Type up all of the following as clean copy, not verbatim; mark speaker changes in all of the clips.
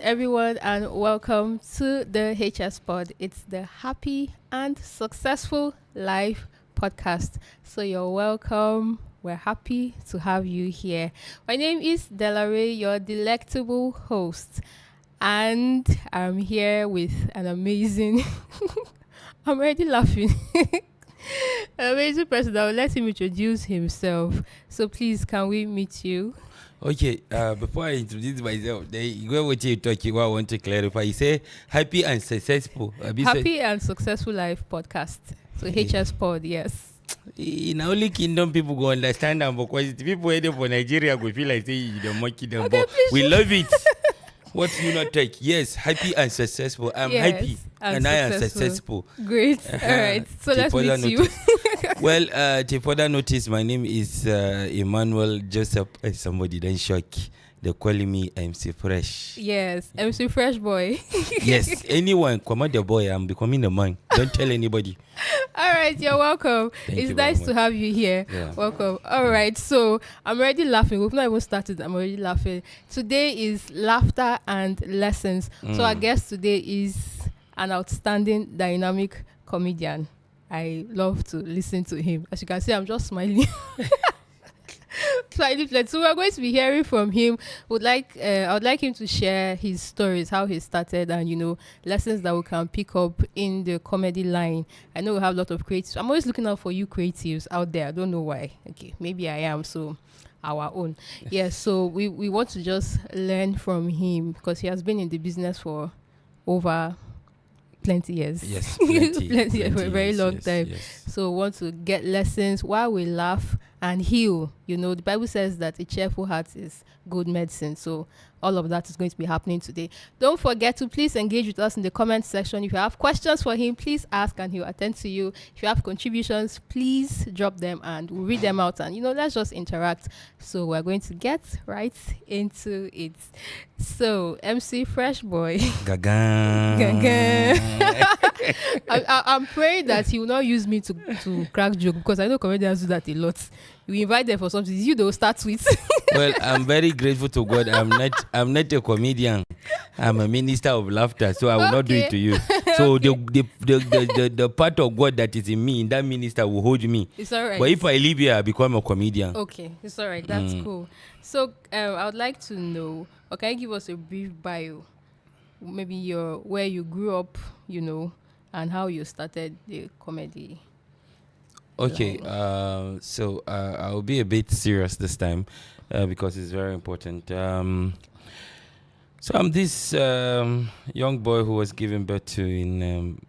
Speaker 1: everyone, and welcome to the HSPOD. It's the Happy and Successful Life podcast. So you're welcome. We're happy to have you here. My name is Delare, your delectable host, and I'm here with an amazing. I'm already laughing. An amazing person. I'll let him introduce himself. So please, can we meet you?
Speaker 2: Okay, before I introduce myself, you go what you talking. What I want to clarify. You say happy and successful.
Speaker 1: Happy and Successful Life podcast. So HSPOD, yes.
Speaker 2: In only kingdom people go understand them because the people heading for Nigeria go feel like say you don't monkey them.
Speaker 1: Okay,
Speaker 2: but we love it. What you not take? Yes, happy and successful. I'm happy and I am successful.
Speaker 1: Great. All right. So let's meet you.
Speaker 2: Well, to further notice, my name is Emmanuel Joseph. Somebody then shock. They calling me MC Fresh.
Speaker 1: Yes, MC FRESHBOI.
Speaker 2: Yes, anyone, come on the boy, I'm becoming a man. Don't tell anybody.
Speaker 1: All right, you're welcome. It's nice to have you here.
Speaker 2: Yeah.
Speaker 1: Welcome. All right, so I'm already laughing. We've not even started. I'm already laughing. Today is laughter and lessons. So our guest today is an outstanding dynamic comedian. I love to listen to him. As you can see, I'm just smiling. Slightly flat. So we're going to be hearing from him. I would like him to share his stories, how he started, and lessons that we can pick up in the comedy line. I know we have a lot of creatives. I'm always looking out for you creatives out there. I don't know why. Okay, maybe I am. So our own. Yes. So we want to just learn from him because he has been in the business for over plenty years.
Speaker 2: Yes,
Speaker 1: plenty years, for a very long time.
Speaker 2: Yes.
Speaker 1: So we want to get lessons while we laugh and heal. The Bible says that a cheerful heart is good medicine. So all of that is going to be happening today. Don't forget to please engage with us in the comment section. If you have questions for him, please ask and he'll attend to you. If you have contributions, please drop them and we'll read them out. And, let's just interact. So we're going to get right into it. So, MC FRESHBOI.
Speaker 2: Gaga.
Speaker 1: I'm praying that he will not use me to crack joke because I know comedians do that a lot. You invite them for something, you they'll start with.
Speaker 2: Well, I'm very grateful to God. I'm not a comedian. I'm a minister of laughter, so I will not do it to you. So the part of God that is in me, in that minister, will hold me.
Speaker 1: It's all right.
Speaker 2: But if I leave here, I become a comedian.
Speaker 1: Okay, it's all right. That's cool. So I would like to know, can you give us a brief bio? Maybe where you grew up, and how you started the comedy.
Speaker 2: Okay, so I'll be a bit serious this time because it's very important. So I'm this young boy who was given birth to in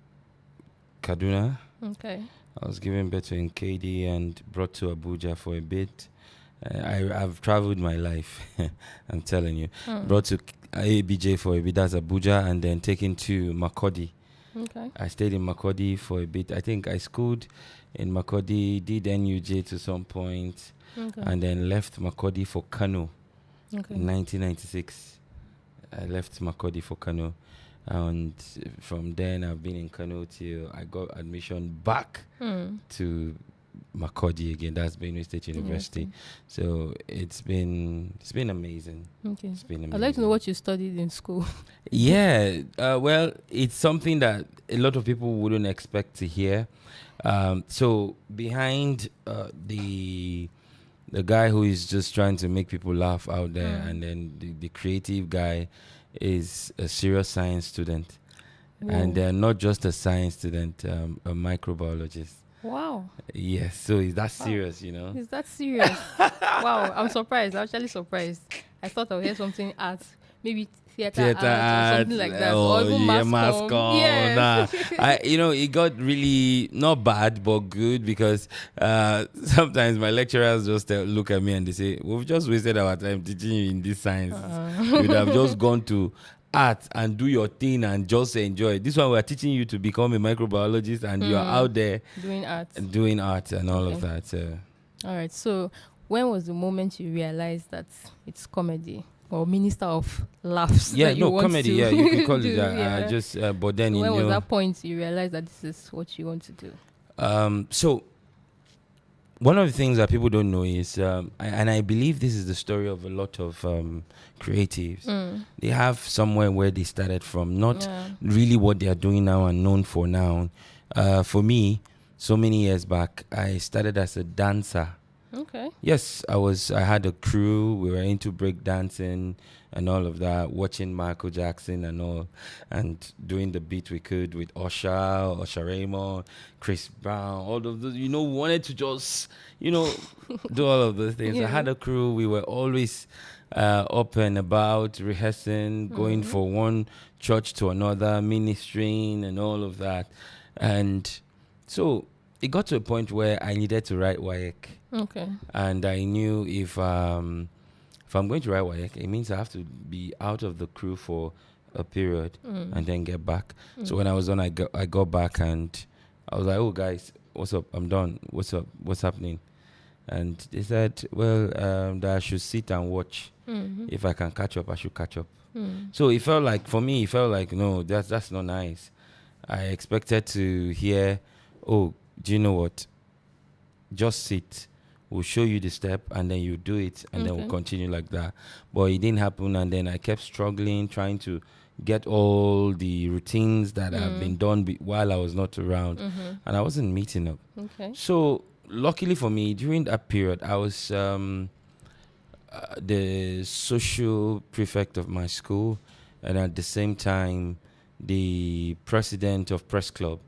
Speaker 2: Kaduna.
Speaker 1: Okay.
Speaker 2: I was given birth to in KD and brought to Abuja for a bit. I've traveled my life, I'm telling you. Brought to ABJ for a bit, that's Abuja, and then taken to Makurdi.
Speaker 1: Okay.
Speaker 2: I stayed in Makurdi for a bit. I think I schooled in Makurdi, did NUJ to some point, and then left Makurdi for Kano in 1996. I left Makurdi for Kano, and from then I've been in Kano till I got admission back to Makurdi again. That's Benue State University. So it's been amazing.
Speaker 1: Okay.
Speaker 2: It's been amazing.
Speaker 1: I'd like to know what you studied in school.
Speaker 2: Yeah, well, it's something that a lot of people wouldn't expect to hear. So behind the guy who is just trying to make people laugh out there, and then the creative guy is a serious science student.
Speaker 1: Whoa.
Speaker 2: And not just a science student, a microbiologist.
Speaker 1: Wow.
Speaker 2: Yes, so is that serious,
Speaker 1: Is that serious? Wow, I'm surprised. I'm actually surprised. I thought I would hear something art, maybe theater art or something like that. Or even mass comm.
Speaker 2: Yeah. It got really not bad but good because sometimes my lecturers just look at me and they say, we've just wasted our time teaching you in this science. We'd have just gone to art and do your thing and just enjoy. This one we're teaching you to become a microbiologist and you're out there doing art and all of that.
Speaker 1: All right. So when was the moment you realized that it's comedy or minister of laughs?
Speaker 2: Yeah, comedy. Yeah, you can call it that. But then
Speaker 1: so when was that point you realized that this is what you want to do?
Speaker 2: So one of the things that people don't know is, and I believe this is the story of a lot of creatives. They have somewhere where they started from, not really what they are doing now and known for now. For me, so many years back, I started as a dancer.
Speaker 1: Okay.
Speaker 2: Yes, I had a crew. We were into break dancing and all of that, watching Michael Jackson and all, and doing the beat we could with Usher Raymond, Chris Brown, all of those. We wanted to just, do all of those things. I had a crew. We were always up and about, rehearsing, going for one church to another, ministering and all of that. And so it got to a point where I needed to write WAEC.
Speaker 1: Okay.
Speaker 2: And I knew if I'm going to write WAEC, it means I have to be out of the crew for a period and then get back. So when I was done, I got back and I was like, "Oh guys, what's up? I'm done. What's up? What's happening?" And they said, "Well, that I should sit and watch. If I can catch up, I should catch up." So it felt like, for me, no, that's not nice. I expected to hear, "Oh, do you know what? Just sit. We'll show you the step and then you do it and then we'll continue like that." But it didn't happen, and then I kept struggling, trying to get all the routines that have been done while I was not around, and I wasn't meeting up.
Speaker 1: Okay.
Speaker 2: So luckily for me, during that period, I was the social prefect of my school, and at the same time the president of press club.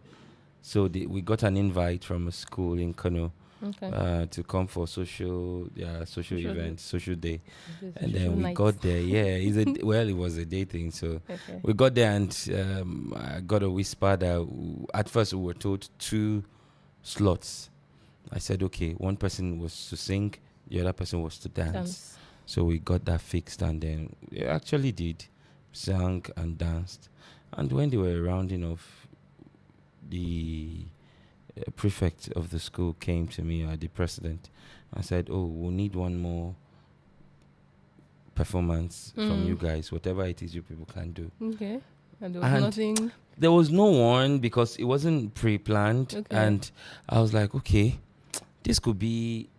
Speaker 2: So we got an invite from a school in Kano to come for social events, social day. And then we got there. Yeah, it was a day thing. So we got there, and I got a whisper that at first we were told 2 slots. I said, okay, one person was to sing, the other person was to dance. So we got that fixed, and then we actually did, sang and danced. And when they were rounding off, the prefect of the school came to me, the president, and said, "Oh, we'll need one more performance from you guys, whatever it is you people can do."
Speaker 1: Okay. And there was nothing.
Speaker 2: There was no one, because it wasn't pre-planned.
Speaker 1: Okay.
Speaker 2: And I was like, okay, this could be,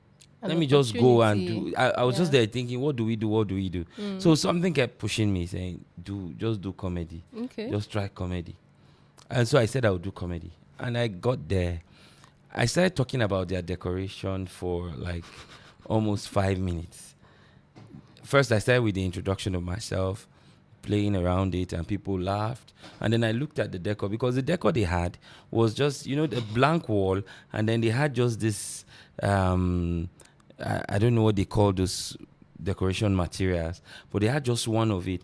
Speaker 2: let me just go and do. I was just there thinking, what do we do? So something kept pushing me, saying, just do comedy.
Speaker 1: Okay.
Speaker 2: Just try comedy. And so I said I would do comedy. And I got there. I started talking about their decoration for like almost 5 minutes. First, I started with the introduction of myself, playing around it, and people laughed. And then I looked at the decor, because the decor they had was just, the blank wall. And then they had just this, I don't know what they call those decoration materials, but they had just one of it.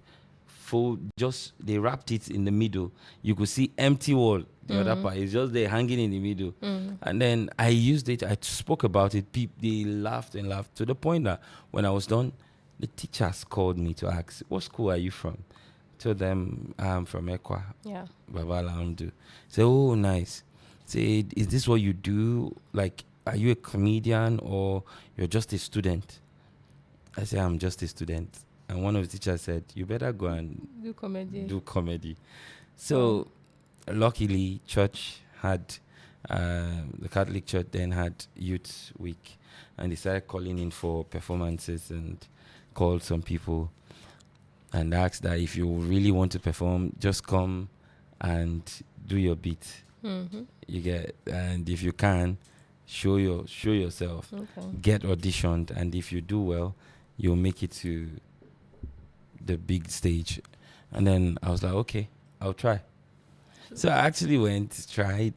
Speaker 2: They wrapped it in the middle. You could see empty wall. The other part is just there hanging in the middle. And then I used it. I spoke about it. They laughed and laughed, to the point that when I was done, the teachers called me to ask, "What school are you from?" I told them, "I'm from Ekwa."
Speaker 1: Yeah.
Speaker 2: Baba Lamdu. Say, "Oh, nice." Say, "Is this what you do? Like, are you a comedian or you're just a student?" I said, "I'm just a student." And one of the teachers said, "You better go and do comedy." So luckily, church had, the Catholic Church then had Youth Week, and they started calling in for performances, and called some people and asked that if you really want to perform, just come and do your beat. You get, and if you can, show yourself, get auditioned, and if you do well, you'll make it to the big stage. And then I was like, okay, I'll try. So I actually went, tried,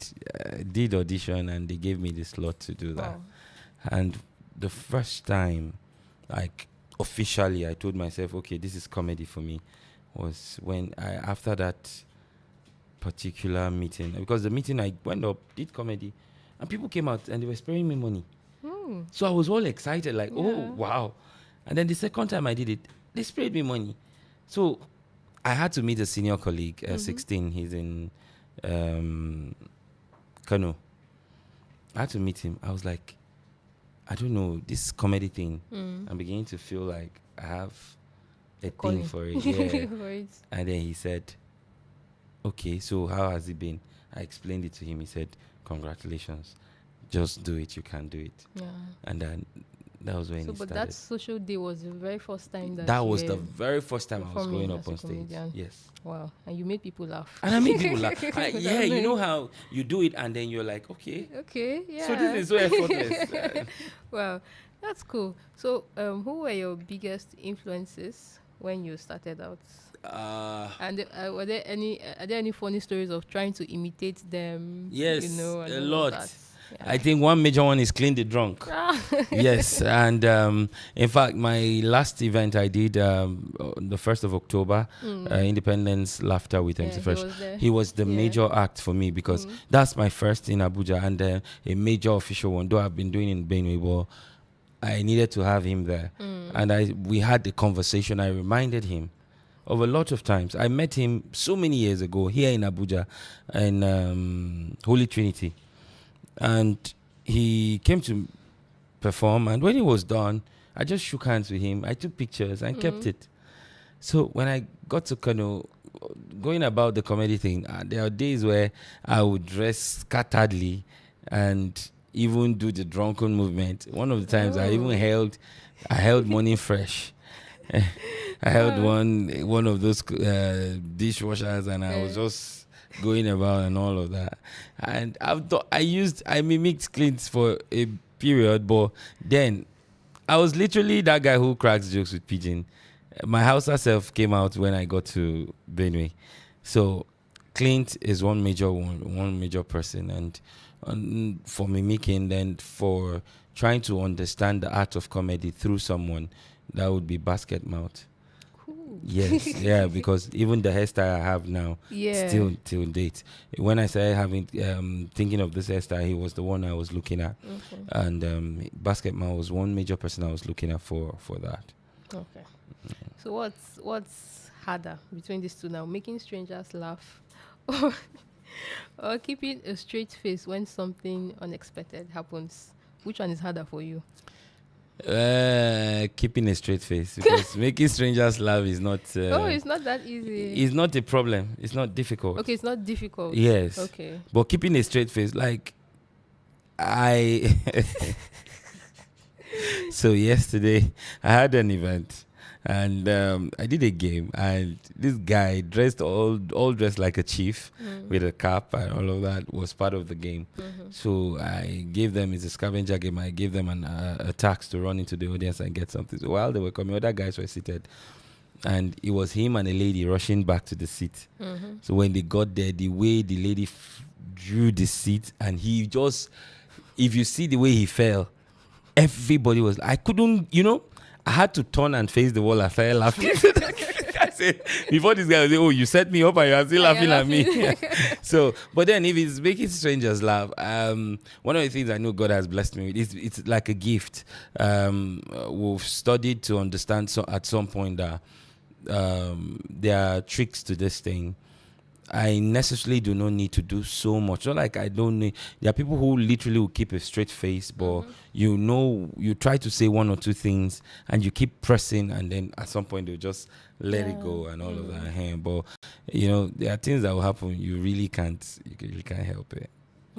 Speaker 2: did audition, and they gave me the slot to do that. And the first time, like, officially, I told myself, okay, this is comedy for me, was when after that particular meeting, because the meeting I went up, did comedy, and people came out and they were sparing me money. So I was all excited, like, oh, wow. And then the second time I did it, they sprayed me money. So I had to meet a senior colleague, 16. He's in Kano. I had to meet him. I was like, I don't know, this comedy thing, I'm beginning to feel like I have a thing for it. Yeah.
Speaker 1: Right.
Speaker 2: And then he said, okay, so how has it been? I explained it to him. He said, congratulations. just do it. You can do it.
Speaker 1: Yeah.
Speaker 2: And then that was when
Speaker 1: So,
Speaker 2: it
Speaker 1: but
Speaker 2: started.
Speaker 1: that social day was the very first time that
Speaker 2: That
Speaker 1: you
Speaker 2: was the
Speaker 1: were
Speaker 2: very first time I was
Speaker 1: performing
Speaker 2: going up
Speaker 1: as a
Speaker 2: on stage.
Speaker 1: comedian.
Speaker 2: Yes.
Speaker 1: Wow. And you made people laugh.
Speaker 2: And I made people laugh.
Speaker 1: Without
Speaker 2: Yeah, you know
Speaker 1: knowing.
Speaker 2: how you do it and then you're like, okay,
Speaker 1: Okay, yeah.
Speaker 2: so this is so effortless.
Speaker 1: Wow, that's cool. So, who were your biggest influences when you started out? And are there any funny stories of trying to imitate them?
Speaker 2: Yes,
Speaker 1: you know, and
Speaker 2: a
Speaker 1: all of
Speaker 2: lot.
Speaker 1: that? Yeah.
Speaker 2: I think one major one is Clean the Drunk. Yes, and in fact, my last event I did on the 1st of October, Independence Laughter with MC Fresh. He was the major act for me because that's my first in Abuja and a major official one, though I've been doing in Benue, but I needed to have him there. And we had the conversation. I reminded him of a lot of times. I met him so many years ago here in Abuja in Holy Trinity. And he came to perform, and when he was done, I just shook hands with him. I took pictures and kept it. So when I got to Kano, going about the comedy thing, there are days where I would dress scatteredly and even do the drunken movement. One of the times I even held Morning Fresh. I held one of those dishwashers, and I was just going about and all of that. And I mimicked Clint for a period, but then I was literally that guy who cracks jokes with pidgin. My house herself came out when I got to Benue. So Clint is one major person, and for mimicking, then for trying to understand the art of comedy through someone, that would be Basket Mouth. Yes, yeah, because even the hairstyle I have now, still till date. When I started thinking of this hairstyle, he was the one I was looking at, and Basket Mouth was one major person I was looking at for that.
Speaker 1: Okay. So what's harder between these two now? Making strangers laugh, or keeping a straight face when something unexpected happens? Which one is harder for you?
Speaker 2: Keeping a straight face, because making strangers laugh is not.
Speaker 1: It's not that easy.
Speaker 2: It's not a problem. It's not difficult.
Speaker 1: Okay, it's not difficult.
Speaker 2: Yes.
Speaker 1: Okay.
Speaker 2: But keeping a straight face, like I. So yesterday I had an event, and I did a game, and this guy dressed all dressed like a chief with a cap and all of that was part of the game. So I gave them, it's a scavenger game, I gave them a task to run into the audience and get something. So while they were coming, other guys were seated, and it was him and a lady rushing back to the seat. So when they got there, the way the lady drew the seat, and he just, if you see the way he fell, everybody was, I couldn't, I had to turn and face the wall and started laughing. I said, before this guy was saying, oh, you set me up and you're still laughing at me. So, but then if it's making strangers laugh, one of the things I know God has blessed me with is it's like a gift. We've studied to understand at some point that there are tricks to this thing. I necessarily do not need to do so much. Not like I don't need. There are people who literally will keep a straight face, but you try to say one or two things and you keep pressing, and then at some point they'll just let it go and all of that. But there are things that will happen. You really can't help it.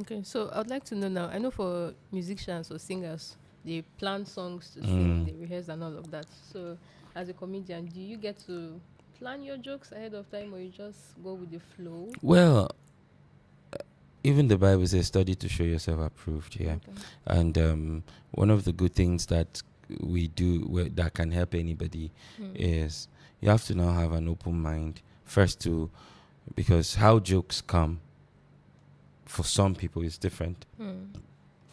Speaker 1: Okay, so I'd like to know now. I know for musicians or singers, they plan songs to sing, they rehearse and all of that. So as a comedian, do you get to plan your jokes ahead of time, or you just go with the flow?
Speaker 2: Well, even the Bible says, study to show yourself approved. Yeah. Okay. And one of the good things that we do that can help anybody is you have to now have an open mind. First, because how jokes come for some people is different.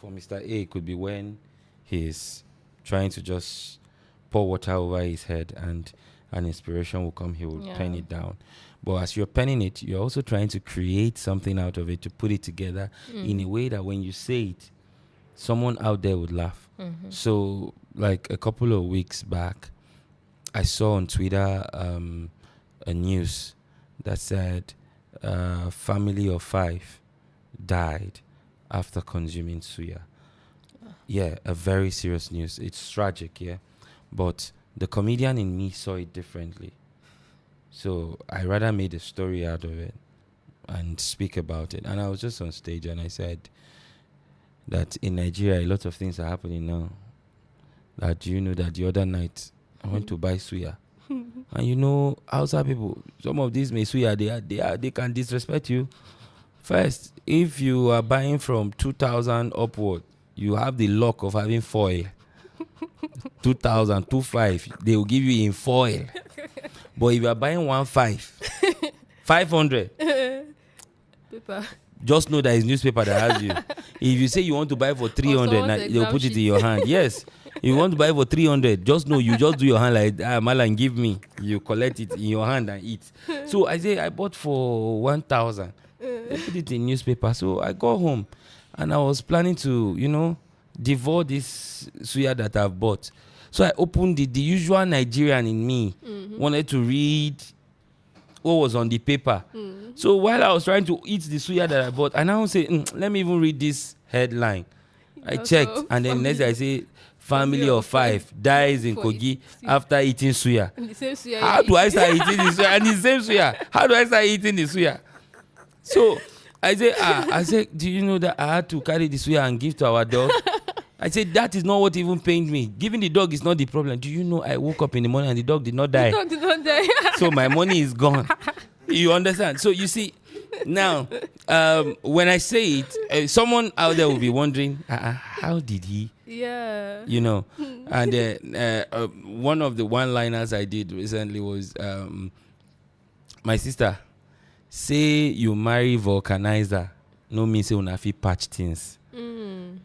Speaker 2: For Mr. A, it could be when he's trying to just pour water over his head and an inspiration will come, he will pen it down. But as you're penning it, you're also trying to create something out of it, to put it together in a way that when you say it, someone out there would laugh. So like a couple of weeks back, I saw on Twitter a news that said a family of 5 died after consuming suya. Yeah, a very serious news. It's tragic, yeah. But the comedian in me saw it differently. So I rather made a story out of it and speak about it. And I was just on stage and I said, that in Nigeria, a lot of things are happening now. That you know that the other night I went to buy suya. And you know, outside people, some of these may suya, they can disrespect you. First, if you are buying from 2,000 upward, you have the luck of having foil. 2,000, 2,500, they will give you in foil. But if you are buying 1,500, 500,
Speaker 1: Paper.
Speaker 2: just know that it's newspaper that has you. If you say you want to buy for 300, they'll put it in your hand. Yes. If you want to buy for 300, just know you just do your hand like, Malan, give me. You collect it in your hand and eat. So I say I bought for 1,000. They put it in newspaper. So I got home and I was planning to, you know, devour this suya that I've bought. So I opened it. The usual Nigerian in me wanted to read what was on the paper. So while I was trying to eat the suya that I bought, I now say, let me even read this headline. I checked, and then next I say, family of 5 dies in Kogi after eating suya.
Speaker 1: The same suya.
Speaker 2: How do I start eating the suya? And the same suya. How do I start eating the suya? So I say, do you know that I had to carry the suya and give to our dog? I said, that is not what even pained me. Giving the dog is not the problem. Do you know I woke up in the morning and the dog did not die?
Speaker 1: The dog did not die.
Speaker 2: So my money is gone. You understand? So you see, now, when I say it, someone out there will be wondering, how did he?
Speaker 1: Yeah.
Speaker 2: You know, and one of the one-liners I did recently was, my sister, say you marry vulcanizer, no mean say una fit patch things.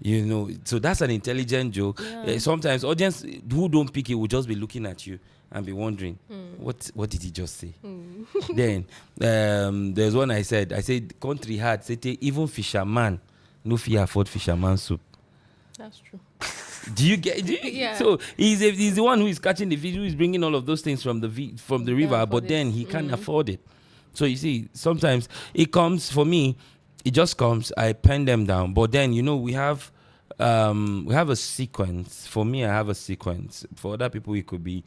Speaker 2: You know, so that's an intelligent joke.
Speaker 1: Yeah.
Speaker 2: Sometimes audience who don't pick it will just be looking at you and be wondering, what did he just say? Then there's one I said country hard, say even fisherman no fit afford fisherman soup.
Speaker 1: That's true.
Speaker 2: Do you get it?
Speaker 1: Yeah.
Speaker 2: So he's the one who is catching the fish, who is bringing all of those things from the river, but then he can't afford it. So you see, sometimes it comes, for me, it just comes, I pen them down. But then, you know, we have a sequence. For me, I have a sequence. For other people, it could be,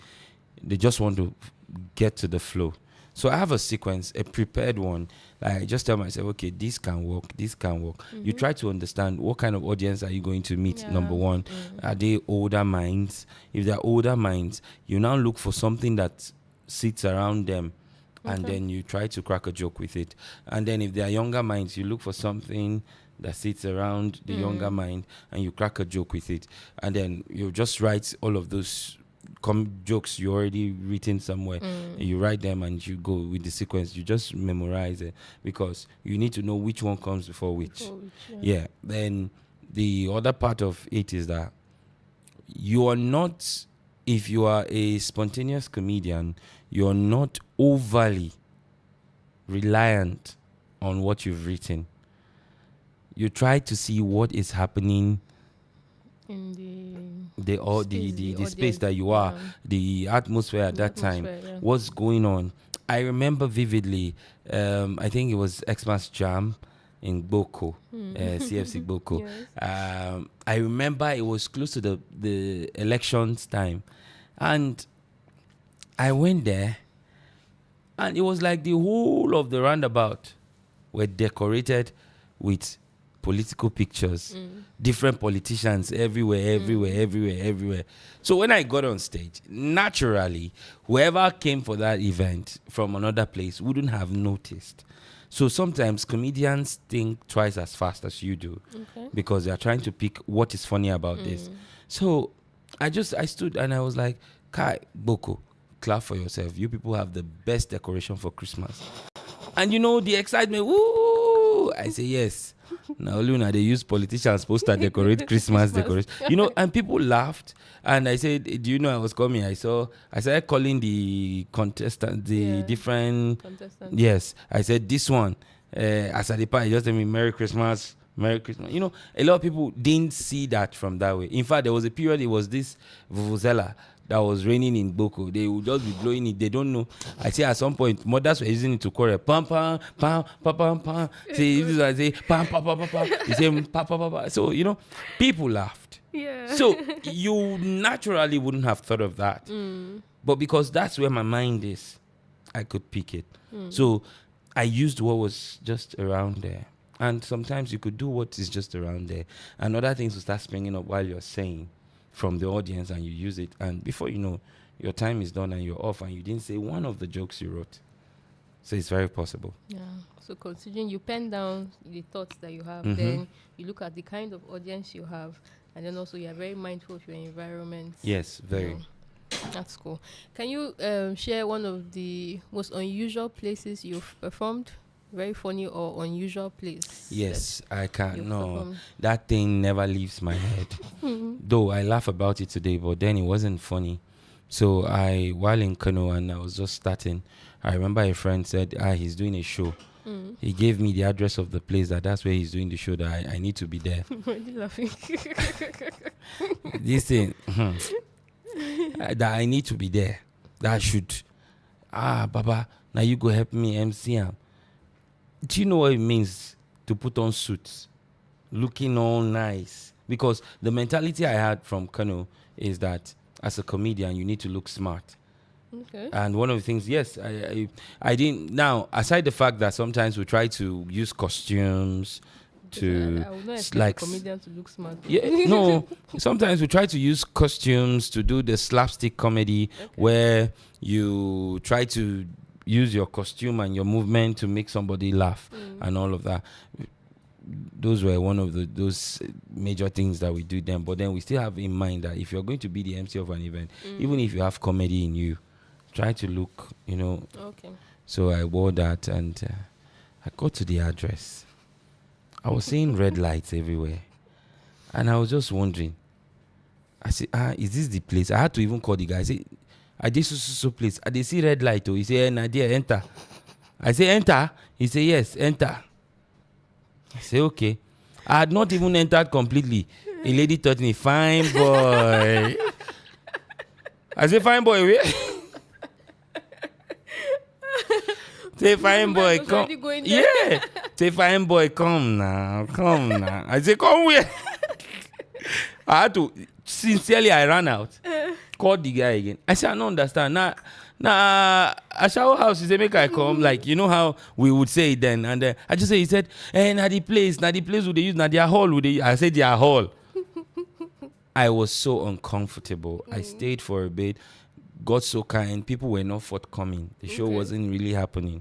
Speaker 2: they just want to get to the flow. So I have a sequence, a prepared one. I just tell myself, okay, this can work, this can work. You try to understand what kind of audience are you going to meet, number one. Are they older minds? If they're older minds, you now look for something that sits around them. And then you try to crack a joke with it. And then if they are younger minds, you look for something that sits around the younger mind and you crack a joke with it. And then you just write all of those jokes you already written somewhere. You write them and you go with the sequence. You just memorize it because you need to know which one comes before which. Yeah. Then the other part of it is that you are not, if you are a spontaneous comedian, you're not overly reliant on what you've written. You try to see what is happening in the space that you are, the atmosphere at that time, what's going on. I remember vividly, I think it was Xmas Jam in Boko, CFC Boko. Yes. I remember it was close to the elections time. And I went there, and it was like the whole of the roundabout were decorated with political pictures, different politicians everywhere. So when I got on stage, naturally, whoever came for that event from another place wouldn't have noticed. So sometimes comedians think twice as fast as you do because they are trying to pick what is funny about this. So I stood and I was like, Kai, Boko, clap for yourself. You people have the best decoration for Christmas. And you know, the excitement, woo! I say, yes. Now, Luna, they use politicians supposed to decorate Christmas decoration. You know, and people laughed. And I said, do you know I was coming? I started calling the contestants, different contestants. Yes. I said, this one, Asadipa, just tell me, Merry Christmas. Merry Christmas. You know, a lot of people didn't see that from that way. In fact, there was a period, it was this vuvuzela that was raining in Boko. They would just be blowing it. They don't know. I say at some point, mothers were using it to quarrel. Pam, pam, pam, pam, pam, pam. Say, this is what I say, pam, pam, pam, pam, pam. You say, pam, pam, pam, pam. So, you know, people laughed.
Speaker 1: Yeah.
Speaker 2: So, you naturally wouldn't have thought of that. But because that's where my mind is, I could pick it. So, I used what was just around there. And sometimes you could do what is just around there. And other things will start springing up while you're saying from the audience, and you use it. And before you know, your time is done and you're off, and you didn't say one of the jokes you wrote. So it's very possible.
Speaker 1: Yeah. So considering you pen down the thoughts that you have,
Speaker 2: Mhm.
Speaker 1: then you look at the kind of audience you have, and then also you're very mindful of your environment.
Speaker 2: Yes, very.
Speaker 1: That's cool. Can you share one of the most unusual places you've performed? Very funny or unusual place?
Speaker 2: Yes, I can.
Speaker 1: you've
Speaker 2: No,
Speaker 1: performed?
Speaker 2: that thing never leaves my head. Though I laugh about it today, but then it wasn't funny. So while in Kano and I was just starting, I remember a friend said, he's doing a show. He gave me the address of the place that's where he's doing the show, that I need to be there.
Speaker 1: I'm already laughing.
Speaker 2: This thing, that I need to be there. That should, Baba, now you go help me MC him. Do you know what it means to put on suits, looking all nice? Because the mentality I had from Kano is that as a comedian, you need to look smart.
Speaker 1: Okay.
Speaker 2: And one of the things, yes, I didn't. Now, aside the fact that sometimes we try to use costumes to
Speaker 1: I would not expect
Speaker 2: like
Speaker 1: a comedian to look smart.
Speaker 2: yeah, no. Sometimes we try to use costumes to do the slapstick comedy, where you try to use your costume and your movement to make somebody laugh and all of that. Those were one of those major things that we do then. But then we still have in mind that if you're going to be the MC of an event, even if you have comedy in you, try to look,
Speaker 1: Okay.
Speaker 2: So I wore that, and I got to the address. I was seeing red lights everywhere, and I was just wondering. I said, is this the place? I had to even call the guy. I said, I did so place. I did see red light. He said, Nadia, enter. I say, enter? He said, yes, enter. I say, okay. I had not even entered completely. A lady told me, fine boy. I say, fine boy, where? Say, fine boy, come. Yeah. Say, fine boy, come now. I say, come where? I had to, sincerely, I ran out. Called the guy again. I said, I don't understand. Nah, a shower house, he said, make I come. Like, you know how we would say it then. And I just say, he said, na the place would they use, na their hall would they use. I said, their hall. I was so uncomfortable. I stayed for a bit. Got so kind. People were not forthcoming. The show wasn't really happening.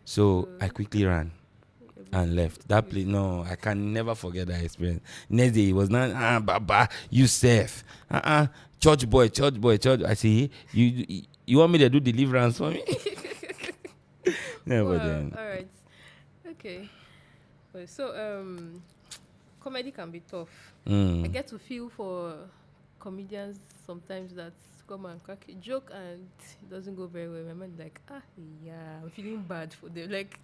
Speaker 2: So I quickly ran and left. That place, no, I can never forget that experience. Next day, it was not, Baba, you safe. Church boy. I say, you want me to do deliverance for me? Never then.
Speaker 1: All right. Okay. Well, so, comedy can be tough. I get to feel for comedians sometimes that come and crack a joke and it doesn't go very well. My mind like, I'm feeling bad for them. Like,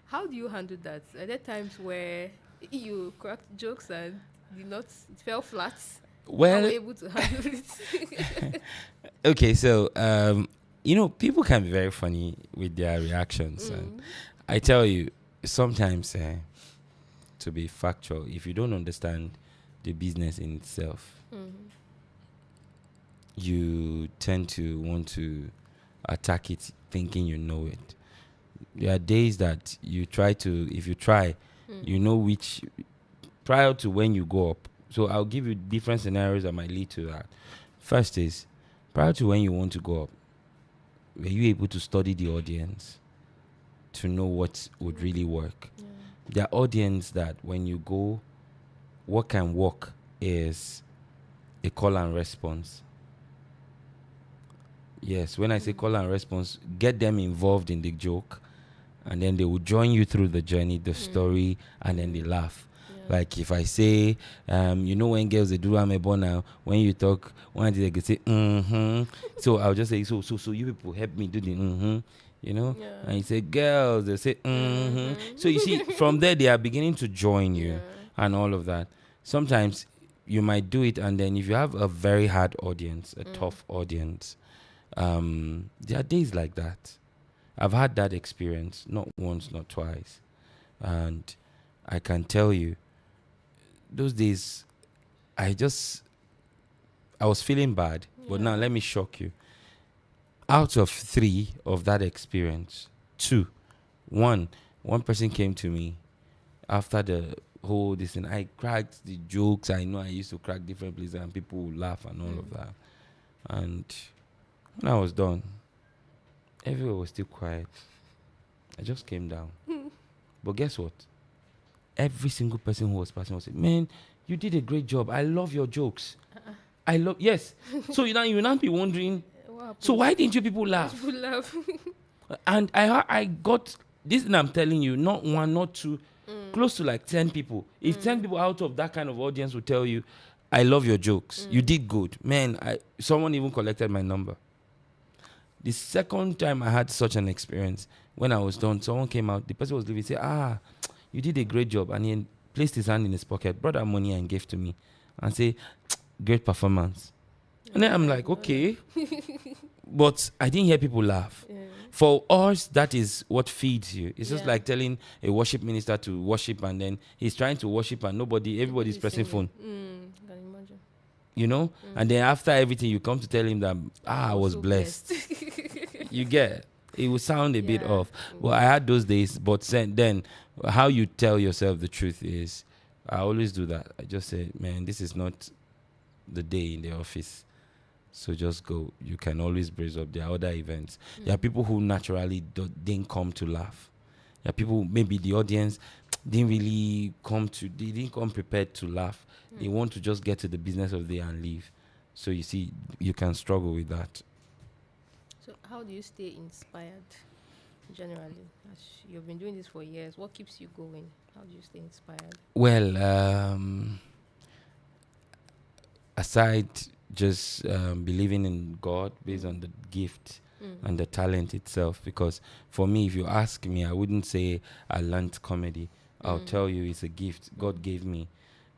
Speaker 1: how do you handle that? Are there times where you cracked jokes and it fell flat?
Speaker 2: Well,
Speaker 1: how were you able to handle it?
Speaker 2: Okay, so people can be very funny with their reactions. And I tell you, sometimes to be factual, if you don't understand the business in itself, you tend to want to attack it thinking you know it. There are days that you try, you know which, prior to when you go up. So I'll give you different scenarios that might lead to that. First is, prior to when you want to go up, were you able to study the audience to know what would really work? Yeah. There are audience that when you go, what can work is a call and response. Yes, when I say call and response, get them involved in the joke, and then they will join you through the journey, the story, and then they laugh. Yeah. Like if I say, when girls they do amebo now, when you talk, one day they can say, So I'll just say, so you people help me do the and you say, girls, they say, So you see, from there they are beginning to join you and all of that. Sometimes you might do it, and then if you have a very hard audience, a tough audience, there are days like that. I've had that experience, not once, not twice. And I can tell you, those days, I was feeling bad. But now let me shock you. Out of 3 of that experience, 2, one person came to me after the whole this thing, I cracked the jokes. I know I used to crack different places and people would laugh and all of that. And when I was done, everywhere was still quiet. I just came down. But guess what? Every single person who was passing was saying, man, you did a great job. I love your jokes. I love, yes. So you now be wondering, so why didn't you people laugh?
Speaker 1: People laugh.
Speaker 2: And I got this thing I'm telling you, not one, not two, close to like 10 people. If 10 people out of that kind of audience will tell you, I love your jokes. You did good. Man, someone even collected my number. The second time I had such an experience, when I was done, someone came out, the person was leaving, said, you did a great job. And he placed his hand in his pocket, brought that money and gave to me and say, great performance. And then I'm like, okay. But I didn't hear people laugh. Yeah. For us, that is what feeds you. It's just like telling a worship minister to worship and then he's trying to worship and everybody's pressing phone.
Speaker 1: Can imagine.
Speaker 2: You know? And then after everything, you come to tell him that, I was so blessed. You get it will sound a bit off. Well, I had those days, but then how you tell yourself the truth is, I always do that. I just say, man, this is not the day in the office. So just go. You can always brace up. There are other events. There are people who naturally didn't come to laugh. There are people, maybe the audience didn't really they didn't come prepared to laugh. They want to just get to the business of the day and leave. So you see, you can struggle with that.
Speaker 1: So how do you stay inspired generally? As you've been doing this for years, what keeps you going? How do you stay inspired?
Speaker 2: Well, aside just believing in God based on the gift and the talent itself, because for me, if you ask me, I wouldn't say I learned comedy. I'll tell you it's a gift God gave me.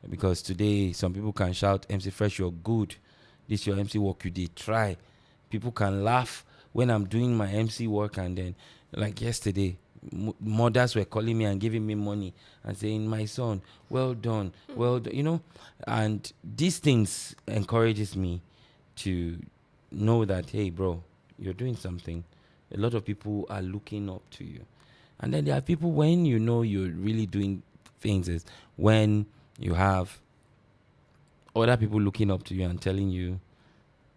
Speaker 2: Because today, some people can shout, MC Fresh, you're good. This your MC work, you did try. People can laugh when I'm doing my MC work, and then, like yesterday, mothers were calling me and giving me money and saying, my son, well done, you know. And these things encourages me to know that, hey, bro, you're doing something. A lot of people are looking up to you. And then there are people, when you know you're really doing things, is when you have other people looking up to you and telling you,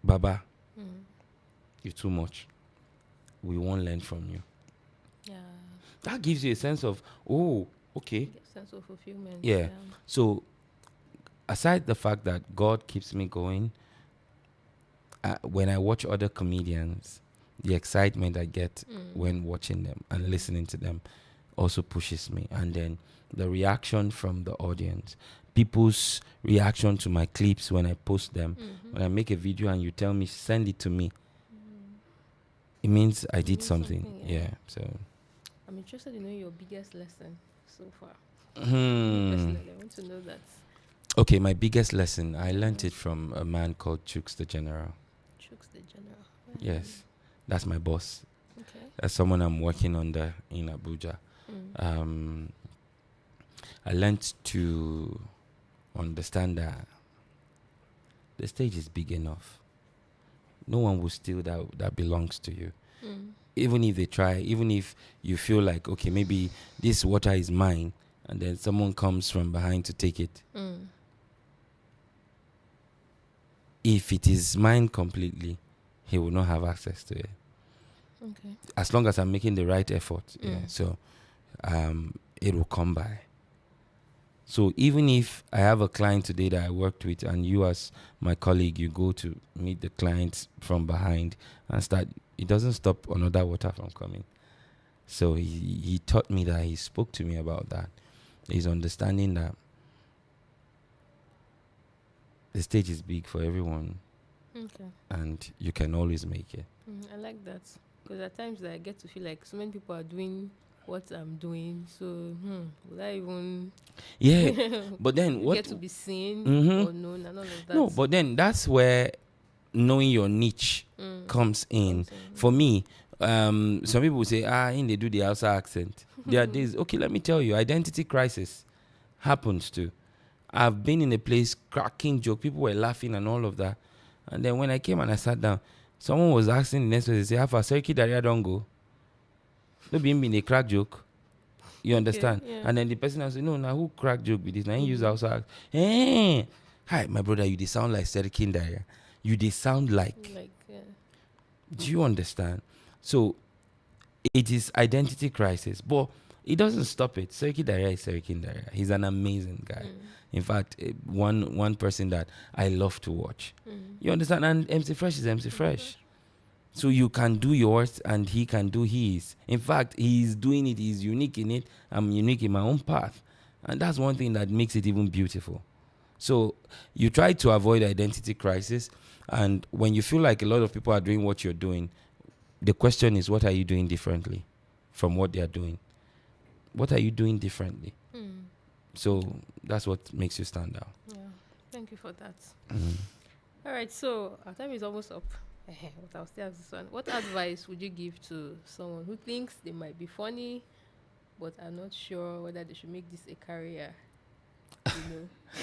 Speaker 2: Baba, you're too much. We won't learn from you.
Speaker 1: Yeah.
Speaker 2: That gives you a sense of, oh, okay.
Speaker 1: A sense of fulfillment.
Speaker 2: Yeah. So, aside the fact that God keeps me going, when I watch other comedians, the excitement I get when watching them and listening to them also pushes me. And then the reaction from the audience, people's reaction to my clips when I post them, when I make a video and you tell me, send it to me, it means I did something. Yeah. So
Speaker 1: I'm interested in knowing your biggest lesson so far. Personally, I want to know that.
Speaker 2: Okay, my biggest lesson, I learned it from a man called Chooks the General.
Speaker 1: Chooks the General.
Speaker 2: Yes, that's my boss.
Speaker 1: Okay.
Speaker 2: That's someone I'm working under in Abuja. I learned to understand that the stage is big enough. No one will steal that belongs to you. Even if they try, even if you feel like, okay, maybe this water is mine, and then someone comes from behind to take it. If it is mine completely, he will not have access to it.
Speaker 1: Okay.
Speaker 2: As long as I'm making the right effort. Yeah. So it will come by. So even if I have a client today that I worked with, and you as my colleague, you go to meet the client from behind and start, it doesn't stop another water from coming. So he taught me that, he spoke to me about that. He's understanding that the stage is big for everyone.
Speaker 1: Okay.
Speaker 2: And you can always make it.
Speaker 1: I like that. Because at times I get to feel like so many people are doing what I'm doing. So, will I even...
Speaker 2: Yeah. But then what...
Speaker 1: get to be seen or known and all of that.
Speaker 2: No, but then that's where knowing your niche comes in. For me, some people will say, they do the Hausa accent. There are days, okay, let me tell you, identity crisis happens too. I've been in a place cracking joke, people were laughing and all of that. And then when I came and I sat down, someone was asking the next person, say, have a circuit area don't go. No be in a crack joke. You understand?
Speaker 1: Yeah.
Speaker 2: And then the person will say, no, now who crack joke with this? Now he use also ask, hey, hi, my brother, you they sound like Serikin Daya. You they sound like.
Speaker 1: Yeah.
Speaker 2: Do you understand? So it is identity crisis, but it doesn't stop it. Serikin Daya is Serikin Daya. He's an amazing guy. In fact, one person that I love to watch. You understand? And MC Fresh is MC Fresh. So you can do yours and he can do his. In fact, he's doing it. He's unique in it. I'm unique in my own path. And that's one thing that makes it even beautiful. So you try to avoid identity crisis. And when you feel like a lot of people are doing what you're doing, the question is, what are you doing differently from what they are doing? What are you doing differently? So that's what makes you stand out.
Speaker 1: Yeah. Thank you for that. All right. So our time is almost up. But I'll still ask this one. What advice would you give to someone who thinks they might be funny, but are not sure whether they should make this a career?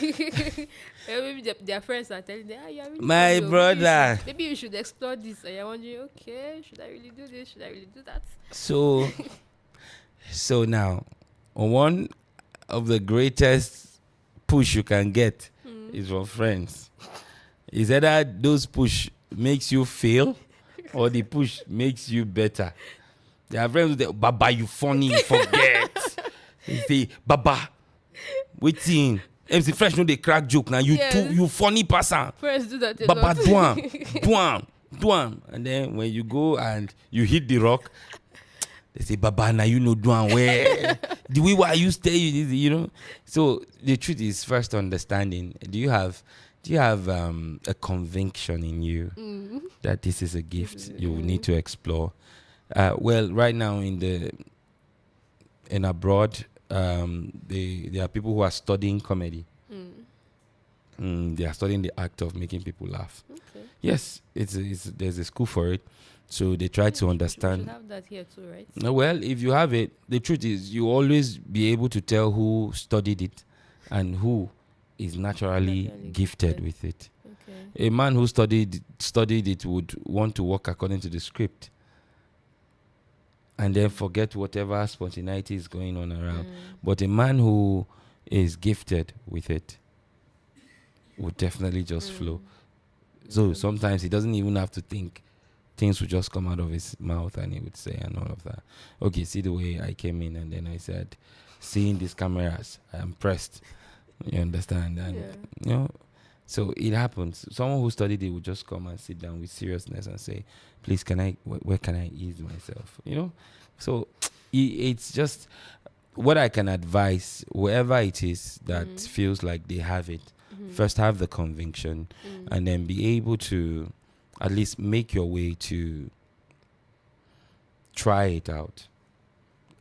Speaker 1: Maybe their friends are telling them, you are really
Speaker 2: my
Speaker 1: funny,
Speaker 2: brother.
Speaker 1: maybe you should explore this. And you're wondering, okay, should I really do this? Should I really do that?
Speaker 2: So now, one of the greatest push you can get is from friends. Is either those push makes you fail or the push makes you better. There are friends who say, Baba, you funny, forget. They say, Baba, waiting. MC Fresh know they crack joke now. You funny person.
Speaker 1: Friends do that a
Speaker 2: Baba,
Speaker 1: lot.
Speaker 2: duam. And then when you go and you hit the rock, they say, Baba, now you know duam where. The way why I used to tell you this, you know. So the truth is first understanding. Do you have a conviction in you that this is a gift you will need to explore? Well, right now in abroad, there are people who are studying comedy. They are studying the act of making people laugh.
Speaker 1: Okay.
Speaker 2: Yes, there's a school for it. So they try to understand.
Speaker 1: We should have that here too, right?
Speaker 2: Well, if you have it, the truth is you always be able to tell who studied it and who is naturally gifted with it. Okay. A man who studied it would want to work according to the script and then forget whatever spontaneity is going on around. But a man who is gifted with it would definitely just flow. So sometimes he doesn't even have to think. Things would just come out of his mouth and he would say and all of that. Okay, see the way I came in and then I said, seeing these cameras, I am pressed. You understand? And you know, so it happens. Someone who studied it would just come and sit down with seriousness and say, please, where can I ease myself? You know? So it's just what I can advise, whoever it is that feels like they have it, first have the conviction and then be able to at least make your way to try it out.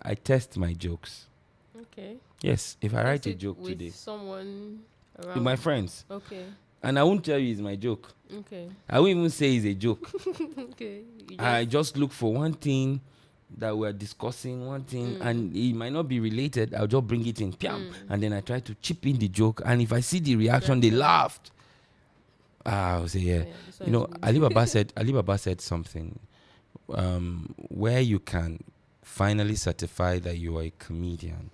Speaker 2: I test my jokes.
Speaker 1: Okay.
Speaker 2: Yes, if I write a joke
Speaker 1: with
Speaker 2: today,
Speaker 1: someone around,
Speaker 2: with my friends.
Speaker 1: Okay.
Speaker 2: And I won't tell you it's my joke.
Speaker 1: Okay.
Speaker 2: I won't even say it's a joke.
Speaker 1: Okay.
Speaker 2: I just look for one thing that we're discussing, one thing, and it might not be related. I'll just bring it in, and then I try to chip in the joke. And if I see the reaction, they laughed. I'll say, you know, Ali Baba said something where you can finally certify that you are a comedian.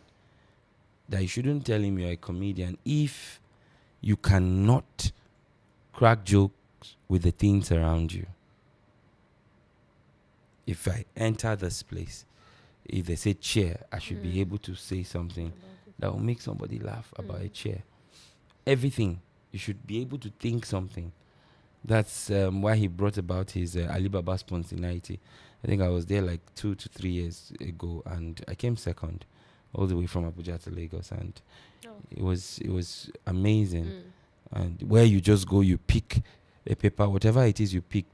Speaker 2: That you shouldn't tell him you're a comedian if you cannot crack jokes with the things around you. If I enter this place, if they say chair, I should be able to say something that will make somebody laugh about a chair. Everything. You should be able to think something. That's why he brought about his Alibaba spontaneity. I think I was there like 2 to 3 years ago, and I came second, all the way from Abuja to Lagos, and it was amazing. And where you just go, you pick a paper, whatever it is you pick,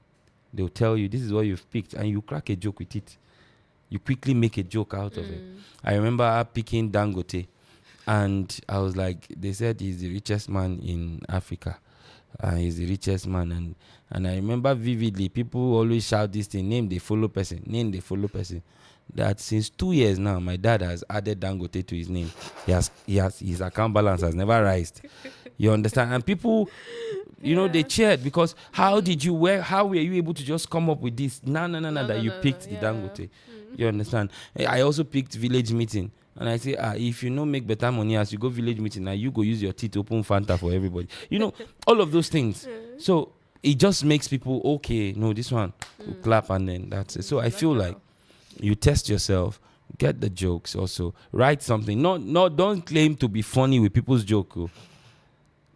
Speaker 2: they'll tell you this is what you've picked, and you crack a joke with it. You quickly make a joke out of it. I remember picking Dangote. And I was like, they said he's the richest man in Africa. He's the richest man. And I remember vividly, people always shout this thing, name the follow person. That since 2 years now, my dad has added Dangote to his name. His account balance has never rised. You understand? And people, you know, they cheered because how were you able to just come up with this? No, that you picked the Dangote. You understand? I also picked Village Meeting. And I say, if you no make better money as you go village meeting, now you go use your teeth to open Fanta for everybody. All of those things. So it just makes people, okay, no, this one, we'll clap, and then that's it. So I feel like you test yourself, get the jokes also, write something. Don't claim to be funny with people's joke.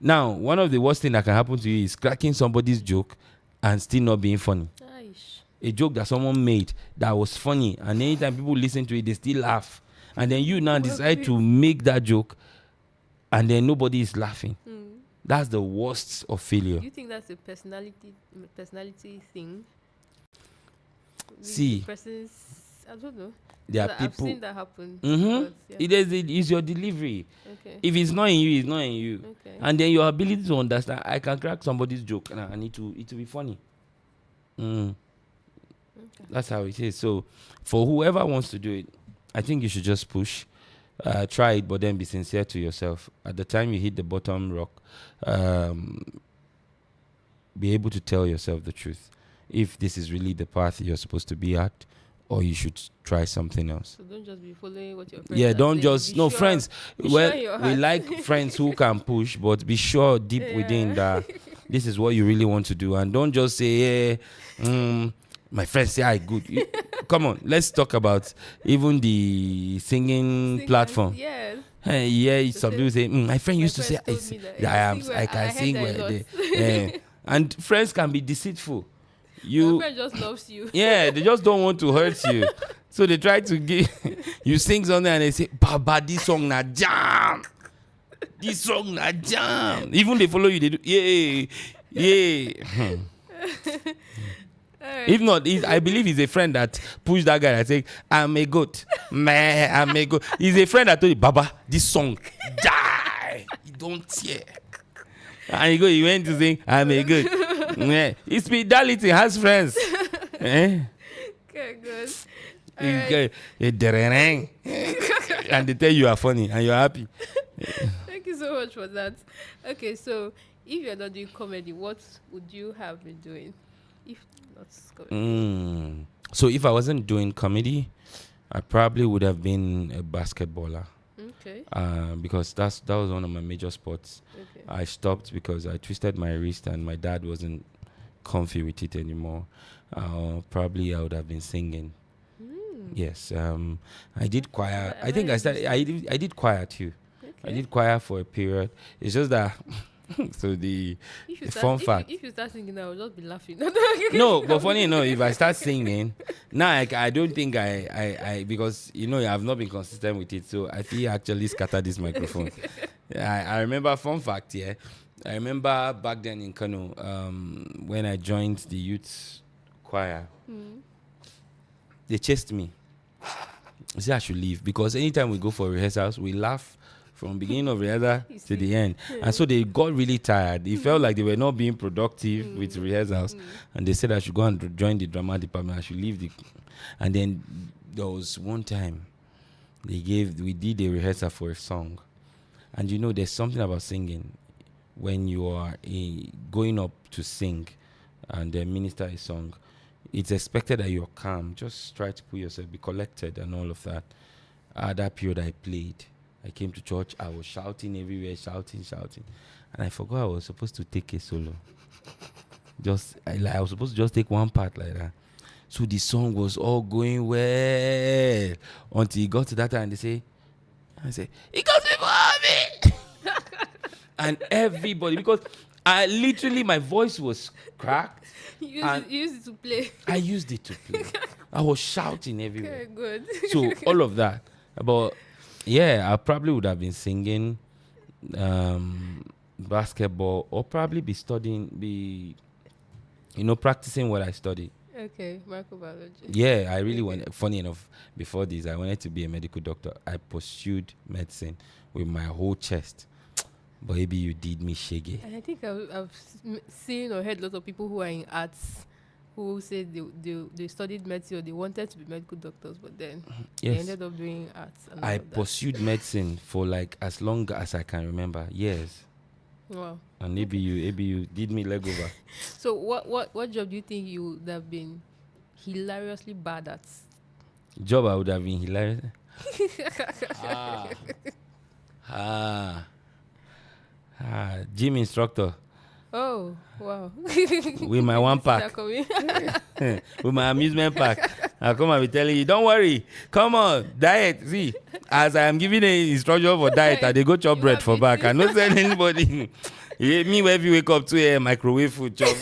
Speaker 2: Now, one of the worst things that can happen to you is cracking somebody's joke and still not being funny. A joke that someone made that was funny, and anytime people listen to it, they still laugh. And then you now decide to make that joke, and then nobody is laughing. That's the worst of failure.
Speaker 1: Do you think that's a personality thing?
Speaker 2: See,
Speaker 1: I don't know.
Speaker 2: There are people.
Speaker 1: I've seen that happen.
Speaker 2: It's your delivery.
Speaker 1: Okay.
Speaker 2: If it's not in you, it's not in you.
Speaker 1: Okay.
Speaker 2: And then your ability to understand. I can crack somebody's joke, and I need it to be funny. Okay. That's how it is. So, for whoever wants to do it, I think you should just push, try it, but then be sincere to yourself. At the time you hit the bottom rock, be able to tell yourself the truth. If this is really the path you're supposed to be at, or you should try something else.
Speaker 1: So don't just be following what your friends are
Speaker 2: don't
Speaker 1: saying.
Speaker 2: Just no
Speaker 1: sure,
Speaker 2: friends.
Speaker 1: Sure
Speaker 2: we like friends who can push, but be sure deep within that this is what you really want to do, and don't just say, my friends say I good. Come on, let's talk about even the singing platform.
Speaker 1: Yes.
Speaker 2: Some people say, my friend used to say I can sing well. And friends can be deceitful.
Speaker 1: Your friend just loves you.
Speaker 2: Yeah, they just don't want to hurt you. So they try to give you sing something and they say, Baba, this song na jam. This song na jam. Even they follow you, they do, yeah. If not, I believe he's a friend that pushed that guy and say, I'm a goat. Man, I'm a goat. He's a friend that told you, Baba, this song, die. You don't hear. And he went to sing, I'm a goat. His spirituality has friends. Okay,
Speaker 1: good.
Speaker 2: And they tell you are funny and you're happy.
Speaker 1: Thank you so much for that. Okay, so if you're not doing comedy, what would you have been doing? If not comedy.
Speaker 2: So if I wasn't doing comedy, I probably would have been a basketballer.
Speaker 1: Okay.
Speaker 2: Because that was one of my major sports. Okay. I stopped because I twisted my wrist and my dad wasn't comfy with it anymore. Probably I would have been singing. Yes. I did choir. I think I did choir too. Okay. I did choir for a period. It's just that so the fun fact.
Speaker 1: If you start singing, I will just be laughing.
Speaker 2: No, but funny enough, if I start singing, now I don't think I because I've not been consistent with it, so I feel actually scatter this microphone. I remember fun fact, yeah. I remember back then in Kano, when I joined the youth choir, they chased me. They said I should leave because anytime we go for rehearsals, we laugh from beginning of rehearsal to the end. And so they got really tired. It felt like they were not being productive with rehearsals. And they said I should go and join the drama department. I should leave and then there was one time we did a rehearsal for a song. And there's something about singing. When you are going up to sing and the minister a song, it's expected that you're calm. Just try to put yourself, be collected and all of that. At that period I played. I came to church, I was shouting everywhere, shouting. And I forgot I was supposed to take a solo. I was supposed to just take one part like that. So the song was all going well until it got to that time. I say, it got before me. And everybody, because my voice was cracked.
Speaker 1: You used it to play.
Speaker 2: I used it to play. I was shouting everywhere.
Speaker 1: Okay, good.
Speaker 2: So all of that. But yeah, I probably would have been singing, basketball, or probably be studying, practicing what I studied.
Speaker 1: Okay, microbiology.
Speaker 2: Yeah, I really wanted, funny enough, before this, I wanted to be a medical doctor. I pursued medicine with my whole chest. But maybe you did me shaggy.
Speaker 1: And I think I've seen or heard lots of people who are in arts who said they studied medicine or they wanted to be medical doctors, but then they ended up doing arts. And
Speaker 2: I pursued medicine for like as long as I can remember, years.
Speaker 1: Wow.
Speaker 2: And maybe you did me leg over.
Speaker 1: So what job do you think you would have been hilariously bad at?
Speaker 2: Job I would have been hilarious. Gym instructor.
Speaker 1: Oh, wow.
Speaker 2: With my one pack. With my amusement pack. I come and be telling you, don't worry. Come on, diet. See, as I am giving an instruction for diet, I they go chop bread for back. I don't tell anybody. Me, when you wake up to a microwave food chop.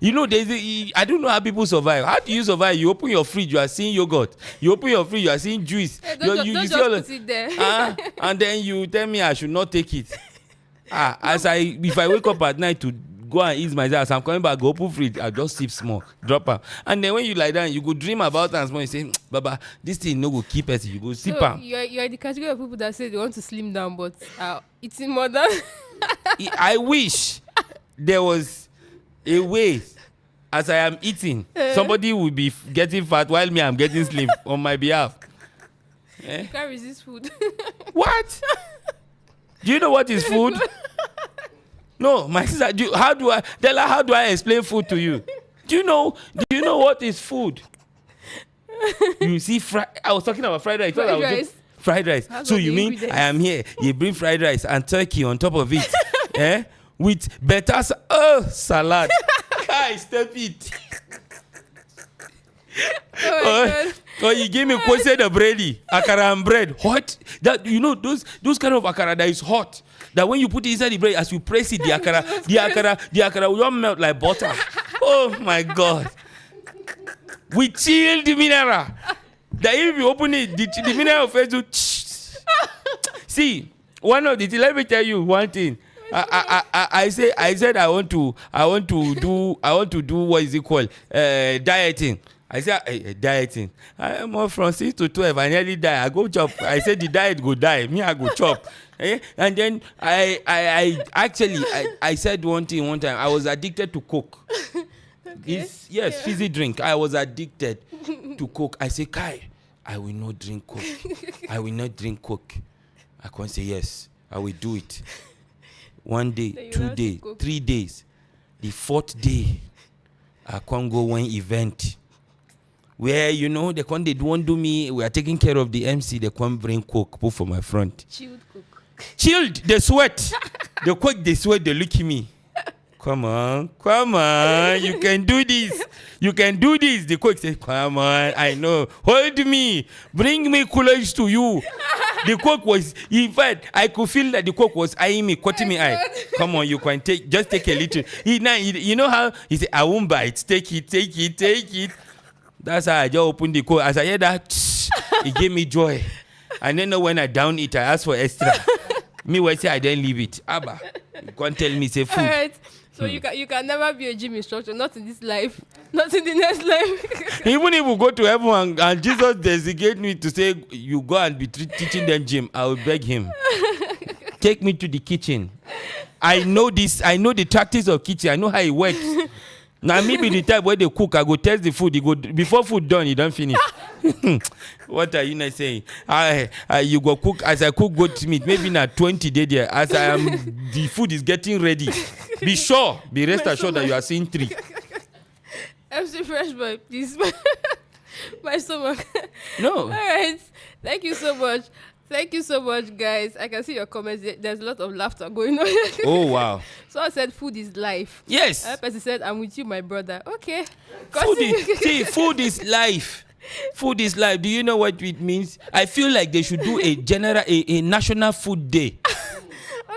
Speaker 2: You know, I don't know how people survive. How do you survive? You open your fridge, you are seeing yogurt. You open your fridge, you are seeing juice.
Speaker 1: Hey, don't just put it there.
Speaker 2: And then you tell me I should not take it. If I wake up at night to go and eat myself, as I'm coming back, go open fridge, I just sip small, drop am. And then when you lie down, you go dream about and small. You say, Baba, this thing no go keep us. You go sip am.
Speaker 1: You're the category of people that say they want to slim down, but eating more than.
Speaker 2: I wish there was a way. As I am eating, somebody will be getting fat while me I'm getting slim on my behalf.
Speaker 1: You can't resist food.
Speaker 2: What? Do you know what is food? No, my sister. How do I explain food to you? Do you know what is food? You see, I was talking about fried rice. Fried rice. So you mean I am here? You bring fried rice and turkey on top of it, with better salad. I step it. Or you give me kwese the bready, akara and bread, hot. That those kind of akara that is hot. That when you put it inside the bread, as you press it, the akara will not melt like butter. Oh my God! We chilled the mineral. That if you open it, the mineral face to. See, one of the. Let me tell you one thing. I said I want to do what is it called? Dieting. I said dieting. I am more from 6 to 12. I nearly die. I go chop. I said the diet go die. Me I go chop. And then I actually said one thing one time. I was addicted to Coke.
Speaker 1: Okay.
Speaker 2: Yes, fizzy drink. I was addicted to Coke. I say, Kai, I will not drink Coke. I will not drink Coke. I can't say yes. I will do it. 1 day, 2 days, 3 days. The 4th day, I can't go one event where they won't do me. We are taking care of the MC. They can't bring Coke, put for my front.
Speaker 1: Chilled Coke.
Speaker 2: Chilled. They sweat. The Coke. They sweat. They look at me. Come on. You can do this. The Coke says, come on. I know. Hold me. Bring me coolers to you. The Coke was, in fact, I could feel that the Coke was eyeing me, cutting me eye. Come on, you can just take a little. You know how he said, I won't buy it. Take it. That's how I just opened the Coke. As I heard that, it gave me joy. And then when I down it, I asked for extra. Me, I say I didn't leave it. Abba, you can't tell me say food.
Speaker 1: All right. So you can never be a gym instructor, not in this life, not in the next life.
Speaker 2: Even if we go to heaven and Jesus designate me to say you go and be teaching them gym, I will beg him. Take me to the kitchen. I know this. I know the tactics of kitchen. I know how it works. Now maybe the type where they cook, I go test the food. Before food done, you don't finish. What are you not saying? You go cook as I cook goat meat. Maybe not 20 days there. As I am, the food is getting ready. Be rest assured that you are seeing 3.
Speaker 1: MC FRESHBOI, please. My stomach.
Speaker 2: No.
Speaker 1: All right. Thank you so much, guys. I can see your comments. There's a lot of laughter going on.
Speaker 2: Oh, wow.
Speaker 1: So I said, food is life.
Speaker 2: Yes.
Speaker 1: Another person said, I'm with you, my brother. Okay.
Speaker 2: Food is life. Food is life. Do you know what it means? I feel like they should do a national food day.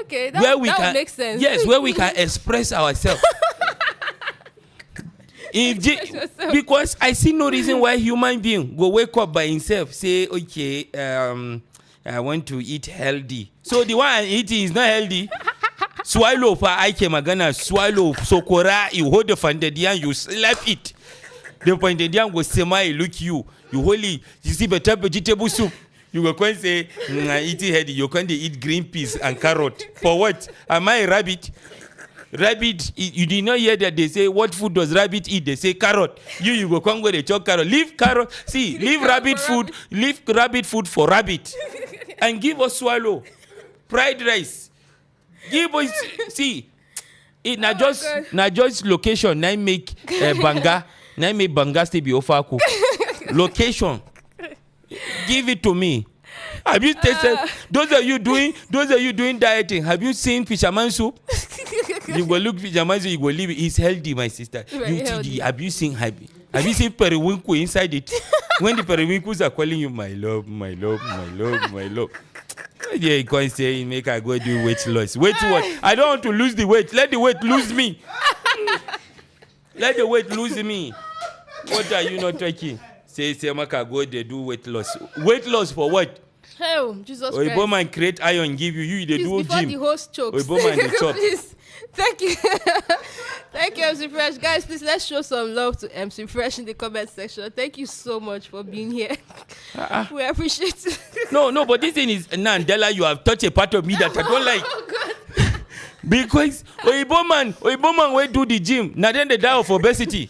Speaker 1: Okay, that would make sense.
Speaker 2: Yes, where we can express ourselves. Because I see no reason why human being go wake up by himself, say, okay, I want to eat healthy. So the one I'm eating is not healthy. Swallow for I came magana swallow sokora, you hold the fandedian, you slap it. The fandedian will semi look you see better vegetable soup. You go and say, eating healthy, you can't eat green peas and carrot. For what? Am I a rabbit? Rabbit, you did not hear that they say, what food does rabbit eat? They say carrot. You go come where they chop carrot. Leave carrot. See, leave rabbit food. Leave rabbit food for rabbit. And give us swallow. Fried rice. Give us, see, it not just location. Now make banga. Now make banga still be offer cook. Location. Give it to me. Have you tasted? Those of you doing dieting. Have you seen fisherman soup? You will look fisherman soup. You will leave it. It's healthy, my sister. Have you seen periwinkle inside it? When the periwinkles are calling you, my love, my love, my love, my love. Yeah, you can't say make I go do weight loss. Weight what? I don't want to lose the weight. Let the weight lose me. Let the weight lose me. What are you not talking? Say Maka go they do weight loss. Weight loss for what?
Speaker 1: Hell, Jesus Christ.
Speaker 2: Oibo man create iron give you they do
Speaker 1: before
Speaker 2: gym.
Speaker 1: The host chokes.
Speaker 2: Oibo man the chop.
Speaker 1: Please. Thank you. Thank you, MC Fresh. Guys, please let's show some love to MC Fresh in the comment section. Thank you so much for being here. We appreciate it.
Speaker 2: No, but this thing is Nandela, you have touched a part of me that I don't like.
Speaker 1: Oh God.
Speaker 2: Because Oibo man will do the gym. Now then they die of obesity.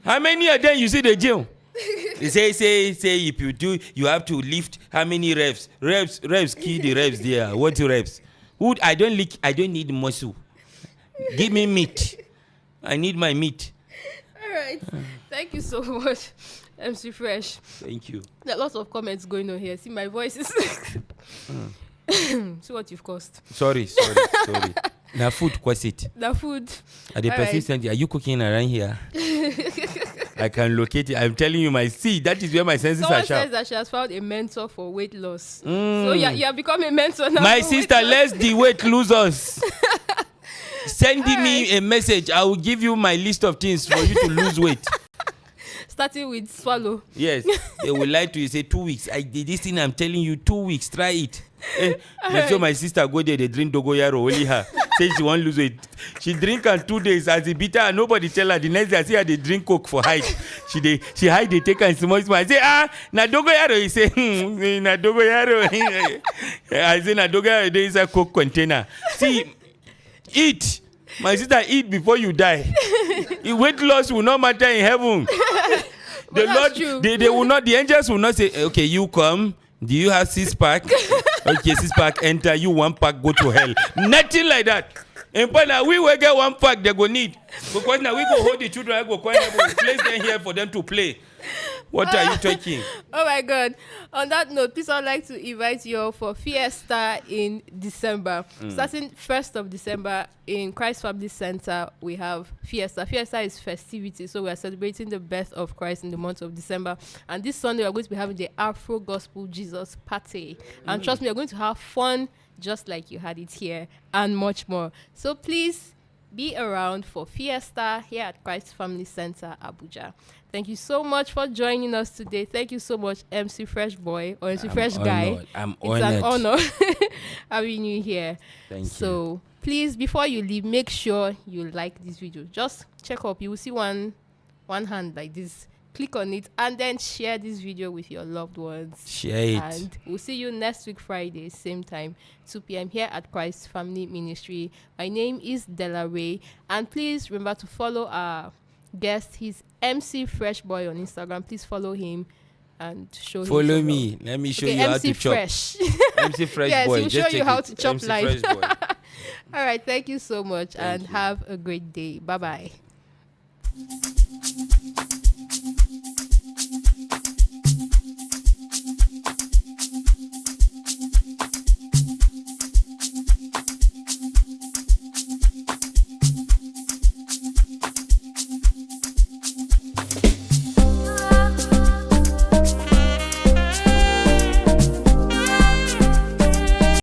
Speaker 2: How many of them you see the gym? They say if you do, you have to lift how many reps? Reps, key the reps there. What reps? I don't need muscle. Give me meat. I need my meat.
Speaker 1: All right. Thank you so much, MC Fresh.
Speaker 2: Thank you.
Speaker 1: There are lots of comments going on here. See, my voice is... See what you've caused.
Speaker 2: Sorry. Now food, what's it?
Speaker 1: The food.
Speaker 2: Are the persistent? Are you cooking around here? I can locate it. I'm telling you, that is where my senses
Speaker 1: Someone
Speaker 2: are sharp.
Speaker 1: says that she has found a mentor for weight loss. So you have become a mentor now.
Speaker 2: My sister, let the weight lose us. Send me a message. I will give you my list of things for you to lose weight.
Speaker 1: Starting with swallow.
Speaker 2: Yes. They will lie to you, say 2 weeks. I did this thing, I'm telling you, 2 weeks. Try it. So my sister go there, they drink dogoyaro, only her. Say she won't lose weight. She drink on 2 days as a bitter and nobody tell her. The next day I see her, they drink coke for height. She hide, they take her and small. I say, na dogoyaro. He say, na dogoyaro. I say, na dogoyaro, there is a coke container. See, eat. My sister, eat before you die. Weight loss will not matter in heaven. The Lord, they will not, the angels will not say, okay, you come. Do you have 6-pack? Okay, 6-pack, enter. You 1-pack, go to hell. Nothing like that. And but now we will get 1-pack they go need. Because now we go hold the children, I go place them here for them to play. What are you talking?
Speaker 1: Oh my God. On that note, please I'd like to invite you all for Fiesta in December. Starting 1st of December in Christ Family Center, we have Fiesta. Fiesta is festivity, so we are celebrating the birth of Christ in the month of December. And this Sunday, we are going to be having the Afro Gospel Jesus Party. And trust me, you're going to have fun just like you had it here and much more. So please be around for Fiesta here at Christ Family Center, Abuja. Thank you so much for joining us today. Thank you so much, MC Fresh Boy or MC Fresh Guy.
Speaker 2: I'm honored.
Speaker 1: It's an honor having you here.
Speaker 2: Thank you.
Speaker 1: So please, before you leave, make sure you like this video. Just check up. You will see one hand like this. Click on it and then share this video with your loved ones.
Speaker 2: Share it.
Speaker 1: And we'll see you next week, Friday, same time, 2 p.m. here at Christ Family Ministry. My name is Della Ray. And please remember to follow our guest. He's MC Fresh Boy on Instagram. Please follow him and show him.
Speaker 2: Follow me. Let me show you how to chop.
Speaker 1: Fresh.
Speaker 2: MC Fresh
Speaker 1: yes,
Speaker 2: Boy.
Speaker 1: Yes, he'll show you how to chop live.
Speaker 2: All
Speaker 1: right. Thank you so much.
Speaker 2: Thank
Speaker 1: and
Speaker 2: you.
Speaker 1: have a great day. Bye-bye.